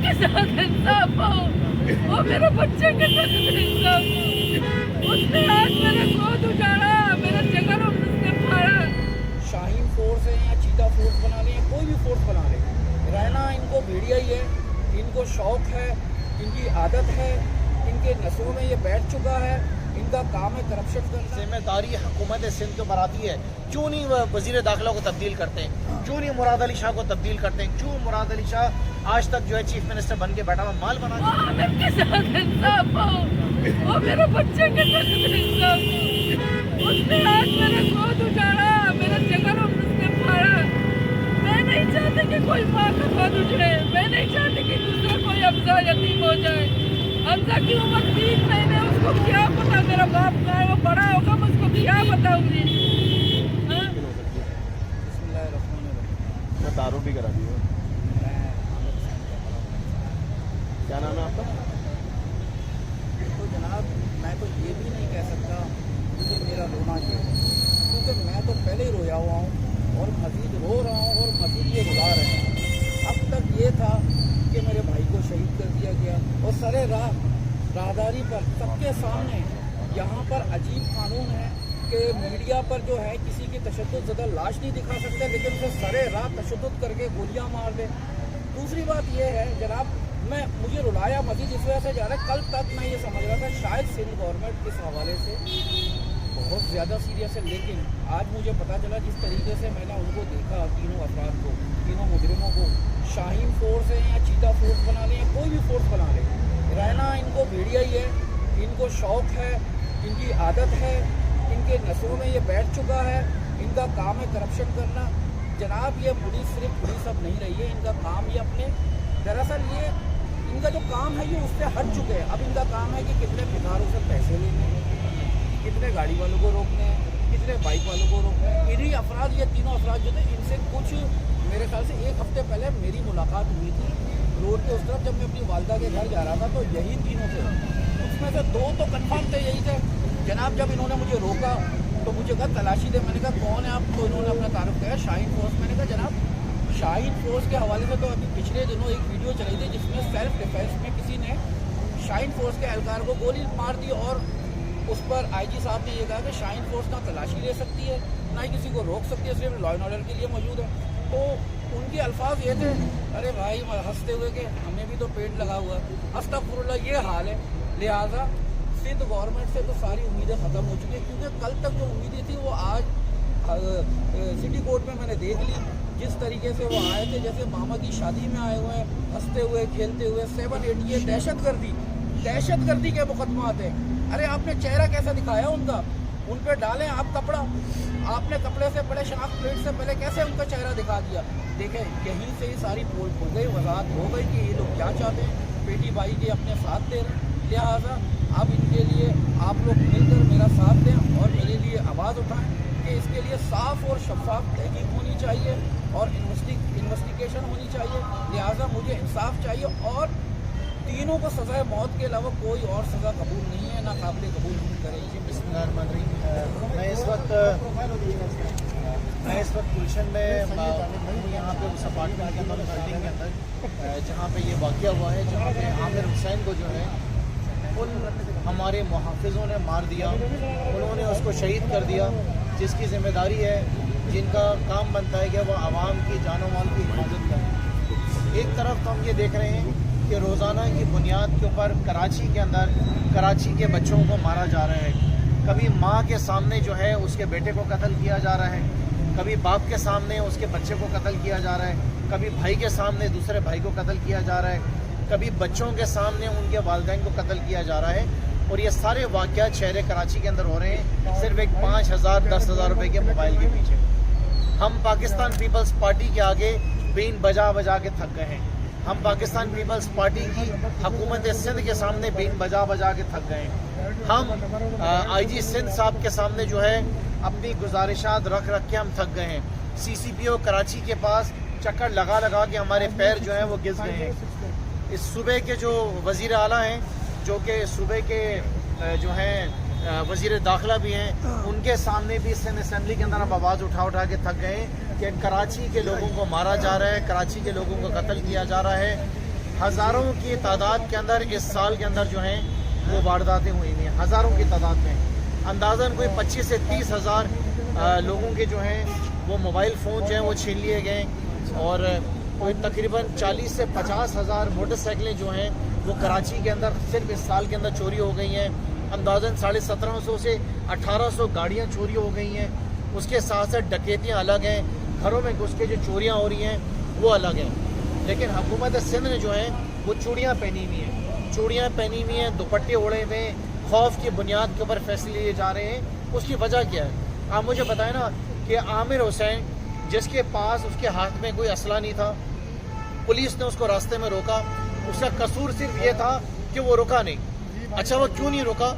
के साथ इंसाफ हो, वो मेरे बच्चे के साथ इंसाफ हो। उसने आज मेरा गोद उजाड़ा, मेरा जगह उसने फाड़ा। शाहीन फोर्स है या चीता फोर्स बना लें या कोई भी फोर्स बना लें, रहना इनको भेड़िया ही है। इनको शौक है, इनकी आदत है, इनके नसों में ये बैठ चुका है। इनका काम है करप्शन करना। जिम्मेदारी हुकूमत सिंध के ऊपर आती है, क्यों नहीं वजीर दाखिला को तब्दील करते हैं, क्यों नहीं मुराद अली शाह को तब्दील करते हैं, क्यों मुराद अली शाह आज तक जो है चीफ मिनिस्टर बन के बैठा हुआ माल बना वो आमिर के साथ इंसाफ हो, वो मेरे बच्चे के साथ इंसाफ हो। उसने आज मेरा गोद उजाड़ा, मेरा जगह उसने फाड़ा। मैं नहीं चाहती कि कोई माँ का गोद उजड़े, मैं नहीं चाहती कि दूसरा कोई हमजा यतीम हो जाए। हमजा की उम्र 3 महीने, उसको क्या पता मेरा बाप का है, वो बड़ा होगा मैं उसको क्या बताऊंगी। हाँ? मैं दारू भी करा दी है। क्या नाम है आपका? तो जनाब मैं तो ये भी नहीं कह सकता कि मेरा रोना ये है, क्योंकि मैं तो पहले ही रोया हुआ हूँ और मज़ीद रो रहा हूँ और मज़ीद ये रुला रहे हैं। अब तक ये था कि मेरे भाई को शहीद कर दिया गया और सरे राहदारी पर सबके सामने यहाँ पर अजीब कानून है कि मीडिया पर जो है किसी की तशद्दुद ज़दा लाश नहीं दिखा सकते, लेकिन उसे सरे राह तशद्दुद करके गोलियाँ मार दे। दूसरी बात यह है जनाब, मुझे रुलाया मज़ीद इस वजह से जा रहा है, कल तक मैं ये समझ रहा था शायद सिंध गवर्नमेंट इस हवाले से बहुत ज़्यादा सीरियस है, लेकिन आज मुझे पता चला जिस तरीके से मैंने उनको देखा, तीनों अफराद को, तीनों मुजरिमों को, शाहीन फोर्स है या चीता फोर्स बना लें या कोई भी फोर्स बना लें, रहना इनको भेड़िया ही है। इनको शौक है, इनकी आदत है, इनके नसों में ये बैठ चुका है। इनका काम है करप्शन करना। जनाब ये पुलिस सिर्फ पुलिस अब नहीं रही है, इनका काम ये अपने दरअसल ये इनका जो काम है ये उससे हट चुके हैं। अब इनका काम है कि कितने भिखारों से पैसे लेने हैं, कितने गाड़ी वालों को रोकने हैं, कितने बाइक वालों को रोकने हैं। इन्हीं अफराद, ये तीनों अफराद जो थे, इनसे कुछ मेरे ख्याल से 1 हफ्ते पहले मेरी मुलाकात हुई थी रोड के उस तरफ, जब मैं अपनी वालदा के घर जा रहा था, तो यही तीनों थे। उसमें से 2 तो कन्फर्म थे, यही थे। जनाब जब इन्होंने मुझे रोका तो मुझे कहा तलाशी दे, मैंने कहा कौन है आप? तो इन्होंने अपना तारुफ किया शाहीन फोर्स। मैंने कहा जनाब शाहीन फोर्स के हवाले से तो अभी पिछले दिनों एक वीडियो चली थी जिसमें सेल्फ डिफेंस में किसी ने शाहीन फोर्स के एहलकार को गोली मार दी और उस पर आईजी साहब ने ये कहा कि शाहीन फोर्स ना तलाशी ले सकती है, ना ही किसी को रोक सकती है, सिर्फ लॉ एंड ऑर्डर के लिए मौजूद है। तो उनके अल्फाज ये थे, अरे भाई हंसते हुए कि हमें भी तो पेट लगा हुआ है, अस्तगफुरुल्लाह ये हाल है। लिहाजा सिंध गवर्नमेंट से तो सारी उम्मीदें ख़त्म हो चुकी हैं, क्योंकि कल तक जो उम्मीदें थी वो आज सिटी कोर्ट में मैंने देख ली। जिस तरीके से वो आए थे, जैसे मामा की शादी में आए हुए हैं, हंसते हुए खेलते हुए। 780 दहशतगर्दी के मुकदमात हैं। अरे आपने चेहरा कैसा दिखाया उनका, उन पर डालें आप कपड़ा, आपने कपड़े से पहले शनाख्त प्लेट से पहले कैसे उनका चेहरा दिखा दिया। देखें यहीं से ही सारी पोल हो गई, वजाहत हो गई कि ये लोग क्या चाहते हैं, बेटी भाई के अपने साथ दे रहे। लिहाजा अब इनके लिए आप लोग मिलकर मेरा साथ दें और मेरे लिए आवाज़ उठाएं कि इसके लिए साफ़ और शफाफ तहकीक होनी चाहिए और इन्वेस्टिगेशन होनी चाहिए। लिहाजा मुझे इंसाफ चाहिए और तीनों को सज़ा मौत के अलावा कोई और सज़ा कबूल नहीं है, ना काबिल कबूल नहीं करेंगे। मैं इस वक्त गुलशन में यहाँ पे उस अपार्टमेंट के अंदर, बिल्डिंग के अंदर जहाँ पे ये वाक़या हुआ है, जहाँ पे आमिर हुसैन को जो है उन हमारे मुहाफ़िज़ों ने मार दिया, उन्होंने उसको शहीद कर दिया, जिसकी ज़िम्मेदारी है, जिनका काम बनता है कि वह आवाम की जानो माल की हिफाजत करें। एक तरफ तो हम ये देख रहे हैं कि रोज़ाना की बुनियाद के ऊपर कराची के अंदर कराची के बच्चों को मारा जा रहा है। कभी माँ के सामने जो है उसके बेटे को कत्ल किया जा रहा है, कभी बाप के सामने उसके बच्चे को कत्ल किया जा रहा है, कभी भाई के सामने दूसरे भाई को कत्ल किया जा रहा है, कभी बच्चों के सामने उनके वालिदैन को कत्ल किया जा रहा है। और ये सारे वाक़यात शहर कराची के अंदर हो रहे हैं सिर्फ एक 5,000 10,000 रुपये के मोबाइल के पीछे। हम पाकिस्तान पीपल्स पार्टी के आगे बीन बजा बजा के थक गए हैं। हम पाकिस्तान पीपल्स पार्टी की हुकूमत सिंध के सामने बीन बजा बजा के थक गए हैं। हम आईजी सिंध साहब के सामने जो है अपनी गुजारिशात रख रख के हम थक गए हैं। CCPO कराची के पास चक्कर लगा लगा के हमारे पैर जो हैं वो घिस गए हैं। इस सूबे के जो वज़ीर आला हैं, जो कि सूबे के जो हैं वज़ीर दाखिला भी हैं, उनके सामने भी सिंध असेंबली के अंदर हम आवाज़ उठा उठा के थक गए कि कराची के लोगों को मारा जा रहा है, कराची के लोगों को कत्ल किया जा रहा है। हज़ारों की तादाद के अंदर इस साल के अंदर जो हैं वो वारदातें हुई हुई हैं, हज़ारों की तादाद में। अंदाज़न कोई 25 से 30 हज़ार लोगों के जो हैं वो मोबाइल फ़ोन जो हैं वो छीन लिए गए और कोई तकरीबन 40 से 50 हज़ार मोटरसाइकिलें जो हैं वो कराची के अंदर सिर्फ इस साल के अंदर चोरी हो गई हैं। अंदाज़न 1750 से 1800 गाड़ियाँ चोरी हो गई हैं। उसके साथ साथ डकैतियाँ अलग हैं, घरों में घुस के जो चोरियाँ हो रही हैं वो अलग हैं। लेकिन हुकूमत सिंध ने जो है वो चूड़ियाँ पहनी हुई हैं, चूड़ियाँ पहनी हुई हैं, दुपट्टे ओढ़े हुए हैं, खौफ की बुनियाद के ऊपर फैसले लिए जा रहे हैं। उसकी वजह क्या है? आप मुझे बताएं ना कि आमिर हुसैन जिसके पास उसके हाथ में कोई असला नहीं था, पुलिस ने उसको रास्ते में रोका, उसका कसूर सिर्फ ये था कि वो रुका नहीं। अच्छा, वो क्यों नहीं रुका?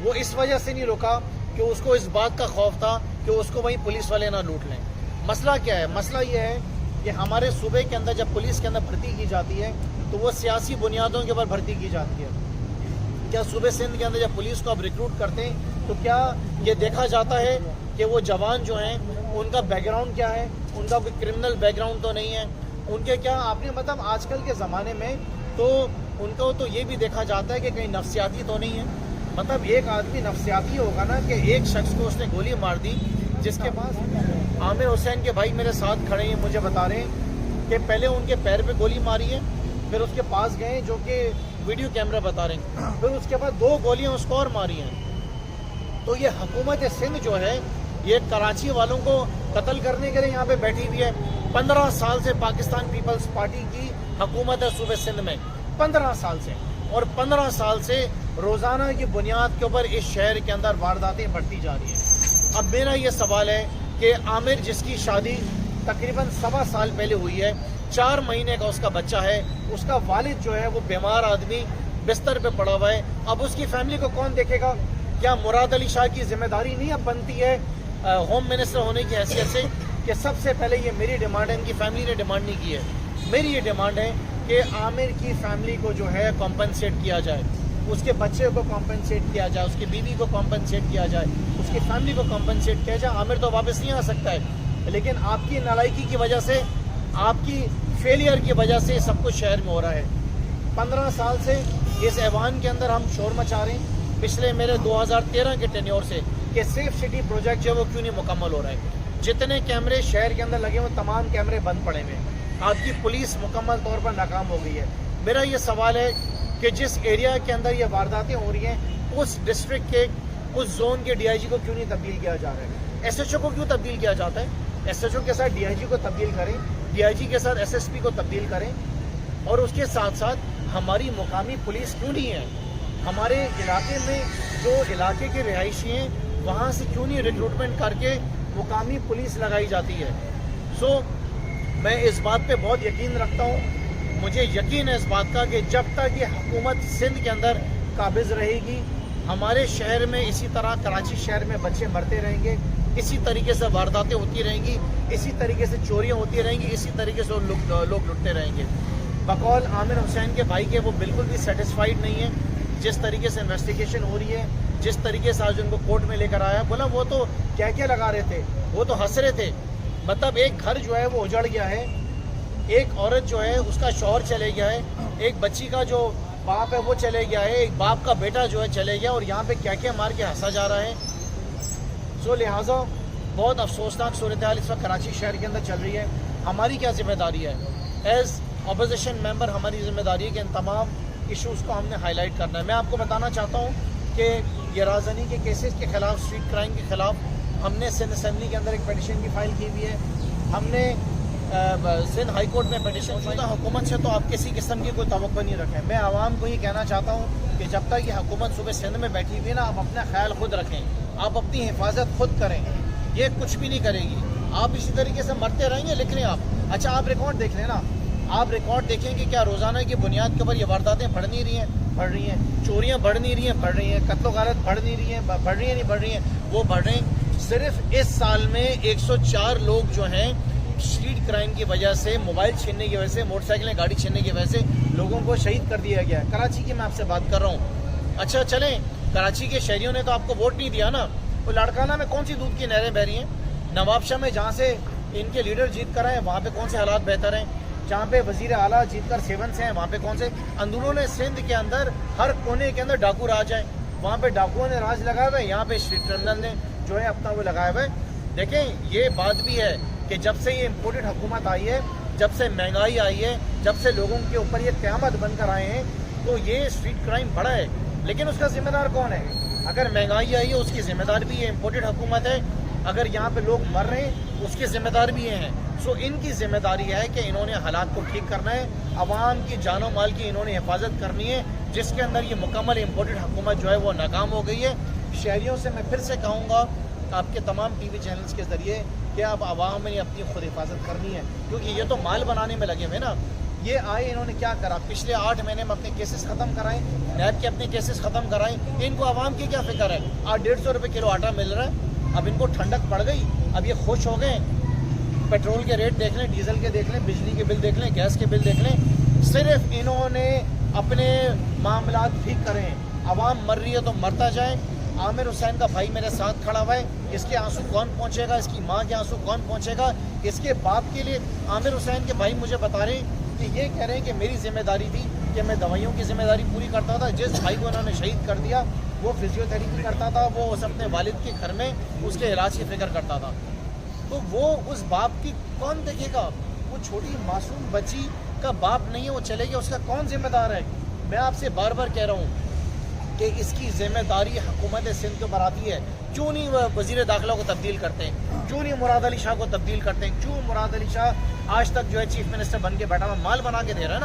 वो इस वजह से नहीं रुका कि उसको इस बात का खौफ था कि उसको वहीं पुलिस वाले ना लूट लें। मसला क्या है? मसला ये है कि हमारे सूबे के अंदर जब पुलिस के अंदर भर्ती की जाती है तो वो सियासी बुनियादों के ऊपर भर्ती की जाती है। क्या सूबे सिंध के अंदर जब पुलिस को आप रिक्रूट करते हैं तो क्या ये देखा जाता है कि वो जवान जो हैं उनका बैकग्राउंड क्या है, उनका कोई क्रिमिनल बैकग्राउंड तो नहीं है, उनके क्या आपने मतलब आजकल के ज़माने में तो उनको तो ये भी देखा जाता है कि कहीं नफ्सियाती तो नहीं है। मतलब एक आदमी नफ्सियाती होगा ना कि एक शख्स को उसने गोली मार दी, जिसके पास आमिर हुसैन के भाई मेरे साथ खड़े हैं, मुझे बता रहे हैं कि पहले उनके पैर पे गोली मारी है, फिर उसके पास गए जो कि वीडियो कैमरा बता रहे हैं, फिर उसके बाद 2 गोलियां उसको और मारी हैं। तो ये हुकूमत सिंध जो है ये कराची वालों को कत्ल करने के लिए यहाँ पे बैठी हुई है। 15 साल से पाकिस्तान पीपल्स पार्टी की हुकूमत है सूबे सिंध में, 15 साल से, और 15 साल से रोज़ाना की बुनियाद के ऊपर इस शहर के अंदर वारदातें बढ़ती जा रही हैं। अब मेरा ये सवाल है कि आमिर जिसकी शादी तकरीबन 7 साल पहले हुई है, 4 महीने का उसका बच्चा है, उसका वालिद जो है वो बीमार आदमी बिस्तर पे पड़ा हुआ है, अब उसकी फैमिली को कौन देखेगा? क्या मुराद अली शाह की जिम्मेदारी नहीं अब बनती है होम मिनिस्टर होने की हैसियत से कि सबसे पहले ये मेरी डिमांड है, इनकी फैमिली ने डिमांड नहीं की है, मेरी ये डिमांड है कि आमिर की फैमिली को जो है कॉम्पनसेट किया जाए, उसके बच्चे को कॉम्पनसेट किया जाए, उसकी बीवी को कॉम्पनसेट किया जाए, उसकी फैमिली को कॉम्पनसेट किया जाए। आमिर तो वापस नहीं आ सकता है, लेकिन आपकी नालायकी की वजह से, आपकी फेलियर की वजह से सब कुछ शहर में हो रहा है। 15 साल से इस ऐवान के अंदर हम शोर मचा रहे हैं, पिछले मेरे 2013 के टेन्योर से, कि सेफ सिटी प्रोजेक्ट जो है वो क्यों नहीं मुकम्मल हो रहा है। जितने कैमरे शहर के अंदर लगे हुए तमाम कैमरे बंद पड़े हुए हैं, आपकी पुलिस मुकम्मल तौर पर नाकाम हो गई है। मेरा ये सवाल है कि जिस एरिया के अंदर ये वारदातें हो रही हैं उस डिस्ट्रिक्ट के, उस जोन के DIG को क्यों नहीं तब्दील किया जा रहा है? SHO को क्यों तब्दील किया जाता है? SHO के साथ DIG को तब्दील करें, DIG के साथ SSP को तब्दील करें, और उसके साथ साथ हमारी मुकामी पुलिस क्यों नहीं है? हमारे इलाके में जो इलाके के रिहायशी हैं वहाँ से क्यों नहीं रिक्रूटमेंट करके मुकामी पुलिस लगाई जाती है? मैं इस बात पे बहुत यकीन रखता हूँ, मुझे यकीन है इस बात का कि जब तक ये हुकूमत सिंध के अंदर काबिज रहेगी, हमारे शहर में इसी तरह, कराची शहर में बच्चे मरते रहेंगे, इसी तरीके से वारदातें होती रहेंगी, इसी तरीके से चोरियाँ होती रहेंगी, इसी तरीके से लोग लुटते रहेंगे। बकौल आमिर हुसैन के भाई के वो बिल्कुल भी सेटिस्फाइड नहीं है जिस तरीके से इन्वेस्टिगेशन हो रही है, जिस तरीके से आज उनको कोर्ट में लेकर आया। बोला वो तो क्या लगा रहे थे, वो तो हंस रहे थे। मतलब एक घर जो है वो उजड़ गया है, एक औरत जो है उसका शौहर चले गया है, एक बच्ची का जो बाप है वो चले गया है, एक बाप का बेटा जो है चले गया, और यहाँ पे क्या मार के हंसा जा रहा है। सो लिहाजा बहुत अफसोसनाक सूरत हाल इस वक्त कराची शहर के अंदर चल रही है। हमारी क्या जिम्मेदारी है? एज अपोजिशन मेंबर हमारी जिम्मेदारी है कि इन तमाम इशूज़ को हमने हाईलाइट करना है। मैं आपको बताना चाहता हूँ कि ये राजधानी के केसेस के खिलाफ, स्ट्रीट क्राइम के खिलाफ हमने सिंध असेंबली के अंदर एक पिटिशन की फाइल की हुई है। हमने सिंध हाई कोर्ट में पिटिशन मौजूदा हुकूमत से तो आप किसी किस्म की कोई तवक्को नहीं रखें। मैं आवाम को ही कहना चाहता हूँ कि जब तक ये हुकूमत सूबे सिंध में बैठी हुई है ना, आप अपना ख्याल खुद रखें, आप अपनी हिफाजत खुद करें, ये कुछ भी नहीं करेगी। आप इसी तरीके से मरते रहेंगे, लिख लें आप। अच्छा, आप रिकॉर्ड देख लें ना, आप रिकॉर्ड देखें कि क्या रोज़ाना की बुनियाद के ऊपर ये वारदातें बढ़ नहीं रही हैं, चोरियाँ बढ़ नहीं रही हैं, बढ़ रही हैं, कत्लो गारत बढ़ नहीं रही हैं, बढ़ रही हैं नहीं बढ़ रही हैं, वो बढ़ रहे हैं। सिर्फ इस साल में 104 लोग जो हैं स्ट्रीट क्राइम की वजह से, मोबाइल छीनने की वजह से, मोटरसाइकिलें गाड़ी छीनने की वजह से लोगों को शहीद कर दिया गया है। कराची की मैं आपसे बात कर रहा हूँ। अच्छा चलें, कराची के शहरियों ने तो आपको वोट नहीं दिया ना, वो लाड़काना में कौन सी दूध की नहरें बह रही हैं? नवाबशाह में जहाँ से इनके लीडर जीत कर आए वहाँ पे कौन से हालात बेहतर हैं? जहाँ पे वजीर आला जीतकर 7 से हैं, वहाँ पे कौन से अंदरूनी सिंध के अंदर हर कोने के अंदर डाकू राज है, वहाँ पे डाकुओं ने राज लगाया हुआ है, यहाँ पे स्ट्रीट क्रिमिनल ने जो है अपना वो लगाया हुआ है। देखें ये बात भी है कि जब से ये इम्पोर्टेड हुकूमत आई है, जब से महंगाई आई है, जब से लोगों के ऊपर ये क़यामत बनकर आए हैं, तो ये स्ट्रीट क्राइम बढ़ा है। लेकिन उसका जिम्मेदार कौन है? अगर महंगाई आई है उसकी जिम्मेदार भी ये इम्पोर्टेड हुकूमत है, अगर यहाँ पे लोग मर रहे हैं उसकी जिम्मेदार भी ये हैं। सो इनकी जिम्मेदारी है कि इन्होंने हालात को ठीक करना है, अवाम की जानो माल की इन्होंने हिफाजत करनी है, जिसके अंदर ये मुकम्मल इम्पोर्टेड हुकूमत जो है वो नाकाम हो गई है। शहरियों से मैं फिर से कहूँगा आपके तमाम टीवी चैनल्स के ज़रिए कि आप आवाम में अपनी खुद हिफाजत करनी है, क्योंकि ये तो माल बनाने में लगे हुए ना। ये आए इन्होंने क्या करा, पिछले 8 महीने में अपने केसेस ख़त्म कराएं, नैब के अपने केसेस ख़त्म कराएं, इनको आवाम की क्या फ़िक्र है? 150 रुपये किलो आटा मिल रहा है, अब इनको ठंडक पड़ गई, अब ये खुश हो गए। पेट्रोल के रेट देख लें, डीजल के देख लें, बिजली के बिल देख लें, गैस के बिल देख लें, सिर्फ इन्होंने अपने मामलात ठीक करें। आवाम मर रही है तो मरता जाए। आमिर हुसैन का भाई मेरे साथ खड़ा हुआ है, इसके आंसू कौन पहुंचेगा, इसकी माँ के आंसू कौन पहुंचेगा? इसके बाप के लिए आमिर हुसैन के भाई मुझे बता रहे हैं कि ये कह रहे हैं कि मेरी जिम्मेदारी थी कि मैं दवाइयों की जिम्मेदारी पूरी करता था। जिस भाई को उन्होंने शहीद कर दिया वो फिजियोथेरेपी करता था, वो उस अपने वालिद के घर में उसके इलाज की फिक्र करता था। तो वो उस बाप की कौन देखेगा? वो छोटी मासूम बच्ची का बाप नहीं है, वो चले गया, उसका कौन जिम्मेदार है? मैं आपसे बार बार कह रहा हूँ कि इसकी जिम्मेदारी हुकूमत सिंध के ऊपर आती है। क्यों नहीं वज़ीर दाखिला को तब्दील करते हैं? क्यों नहीं मुराद अली शाह को तब्दील करते हैं? क्यों मुराद अली शाह आज तक जो है चीफ मिनिस्टर बन के बैठा हुआ माल बना के दे रहा है ना?